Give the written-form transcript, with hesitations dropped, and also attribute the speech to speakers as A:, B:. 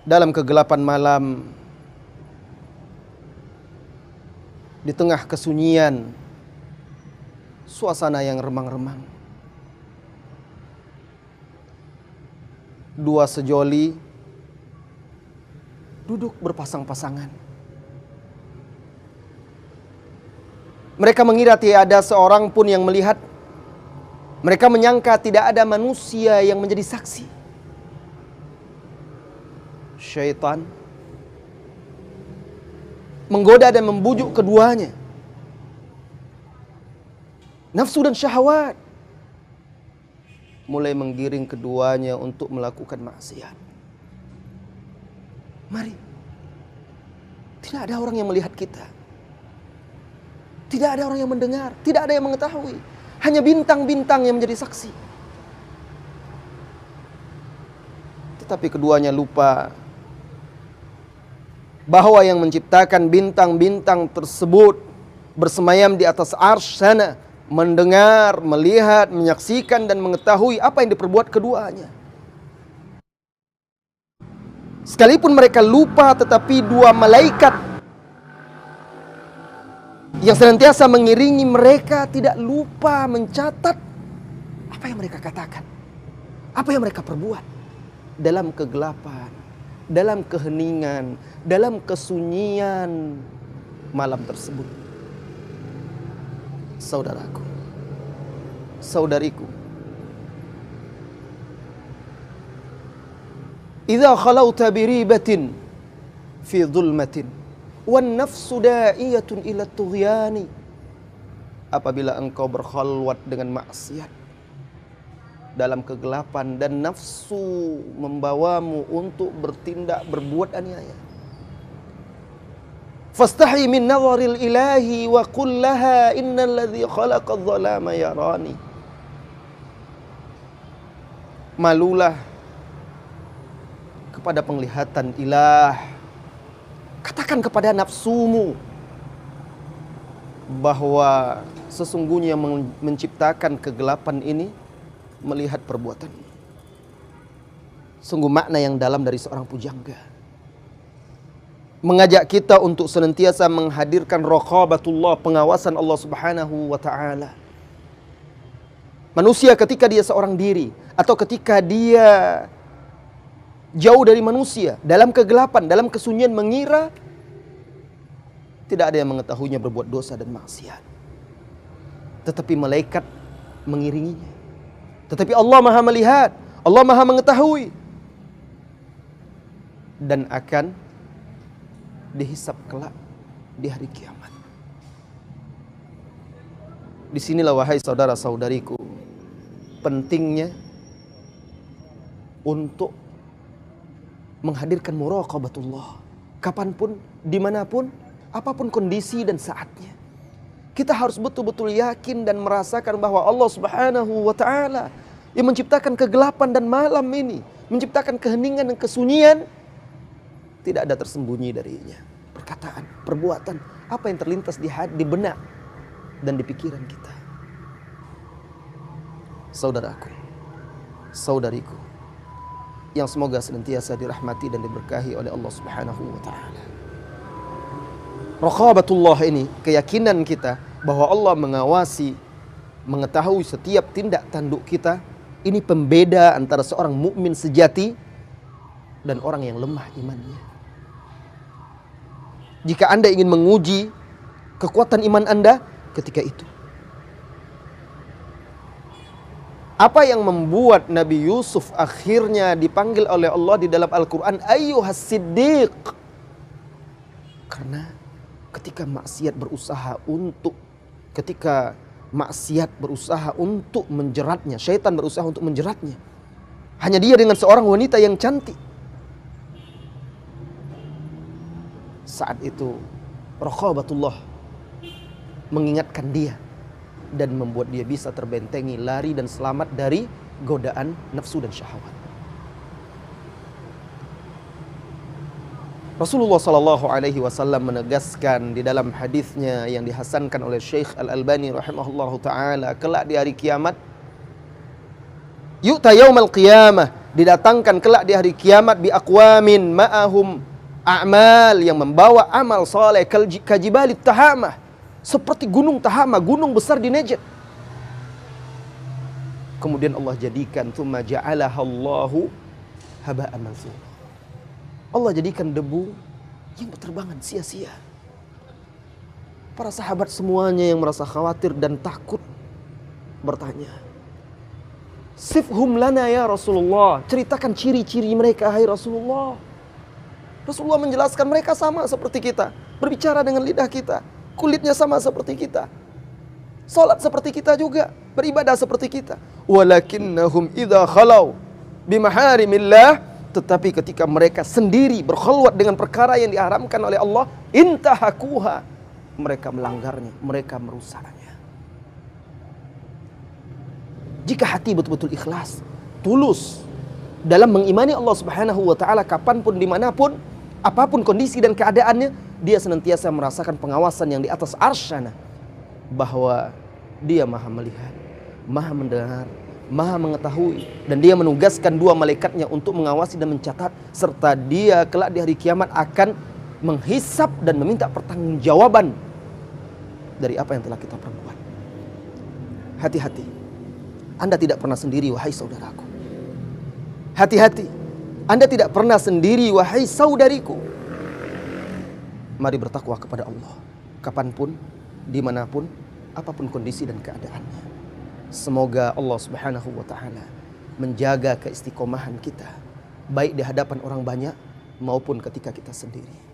A: dalam kegelapan malam, di tengah kesunyian, suasana yang remang-remang, dua sejoli duduk berpasang-pasangan. Mereka mengira tidak ada seorang pun yang melihat. Mereka menyangka tidak ada manusia yang menjadi saksi. Syaitan menggoda dan membujuk keduanya. Nafsu dan syahwat mulai menggiring keduanya untuk melakukan maksiat. Mari, tidak ada orang yang melihat kita. Tidak ada orang yang mendengar, tidak ada yang mengetahui. Hanya bintang-bintang yang menjadi saksi. Tetapi keduanya lupa bahwa yang menciptakan bintang-bintang tersebut bersemayam di atas arsy sana, mendengar, melihat, menyaksikan dan mengetahui apa yang diperbuat keduanya. Sekalipun mereka lupa, tetapi dua malaikat yang senantiasa mengiringi mereka tidak lupa mencatat apa yang mereka katakan, apa yang mereka perbuat dalam kegelapan, dalam keheningan, dalam kesunyian malam tersebut. Saudaraku, saudariku, idza khalauta biribatin fi dhulmatin wan nafsu da'iyatun ila tughyani, apabila engkau berkhalwat dengan maksiat dalam kegelapan dan nafsu membawamu untuk bertindak berbuat aniaya, fastahi min nazaril ilahi wa qul laha innal ladzi khalaqadz zalama yarani, malulah kepada penglihatan ilah. Katakan kepada nafsumu bahwa sesungguhnya menciptakan kegelapan ini melihat perbuatanmu. Sungguh makna yang dalam dari seorang pujangga. Mengajak kita untuk senantiasa menghadirkan raqabatullah, pengawasan Allah Subhanahu wa ta'ala. Manusia ketika dia seorang diri atau ketika dia jauh dari manusia, dalam kegelapan, dalam kesunyian, mengira tidak ada yang mengetahuinya berbuat dosa dan maksiat. Tetapi malaikat mengiringinya. Tetapi Allah Maha melihat, Allah Maha mengetahui, dan akan dihisab kelak di hari kiamat. Disinilah wahai saudara-saudariku, pentingnya untuk menghadirkan muraqabatullah. Kapanpun, dimanapun, apapun kondisi dan saatnya, kita harus betul-betul yakin dan merasakan bahwa Allah Subhanahu wa ta'ala yang menciptakan kegelapan dan malam ini, menciptakan keheningan dan kesunyian, tidak ada tersembunyi darinya perkataan, perbuatan, apa yang terlintas di hati, di benak dan di pikiran kita. Saudaraku, saudariku, yang semoga senantiasa dirahmati dan diberkahi oleh Allah Subhanahu wa ta'ala. Raqabatullah ini, keyakinan kita bahwa Allah mengawasi, mengetahui setiap tindak tanduk kita, ini pembeda antara seorang mukmin sejati dan orang yang lemah imannya. Jika Anda ingin menguji kekuatan iman Anda ketika itu, apa yang membuat Nabi Yusuf akhirnya dipanggil oleh Allah di dalam Al-Quran ayyuhas siddiq? Karena ketika maksiat berusaha untuk menjeratnya, syaitan berusaha untuk menjeratnya, hanya dia dengan seorang wanita yang cantik. Saat itu raqabatullah mengingatkan dia dan membuat dia bisa terbentengi, lari dan selamat dari godaan nafsu dan syahwat. Rasulullah sallallahu alaihi wasallam menegaskan di dalam hadisnya yang dihasankan oleh Syekh Al-Albani rahimahullahu taala, kelak di hari kiamat, yu'ta yaumal qiyamah didatangkan kelak di hari kiamat bi aqwamin ma'ahum a'mal, yang membawa amal soleh kajibalit tahamah, seperti gunung Tahama, gunung besar di Najd. Kemudian Allah jadikan tsumma ja'alahallahu haba'an mansura. Allah jadikan debu yang berterbangan sia-sia. Para sahabat semuanya yang merasa khawatir dan takut bertanya, "Sifhum lana ya Rasulullah." Ceritakan ciri-ciri mereka, hai Rasulullah. Rasulullah menjelaskan mereka sama seperti kita, berbicara dengan lidah kita, kulitnya sama seperti kita, salat seperti kita juga, beribadah seperti kita. Walakinnahum idza khalau bimaharimillah, tetapi ketika mereka sendiri berkhulwat dengan perkara yang diharamkan oleh Allah, intahakuha, mereka melanggarnya, mereka merusaknya. Jika hati betul-betul ikhlas, tulus dalam mengimani Allah Subhanahu wa taala, kapanpun, dimanapun, apapun kondisi dan keadaannya, dia senantiasa merasakan pengawasan yang di atas arsyana, bahwa dia maha melihat, maha mendengar, maha mengetahui, dan dia menugaskan dua malaikatnya untuk mengawasi dan mencatat, serta dia kelak di hari kiamat akan menghisap dan meminta pertanggungjawaban dari apa yang telah kita perbuat. Hati-hati, Anda tidak pernah sendiri wahai saudaraku. Hati-hati, Anda tidak pernah sendiri wahai saudariku. Mari bertakwa kepada Allah, kapanpun, dimanapun, apapun kondisi dan keadaannya. Semoga Allah Subhanahu wa ta'ala menjaga keistiqomahan kita, baik di hadapan orang banyak maupun ketika kita sendiri.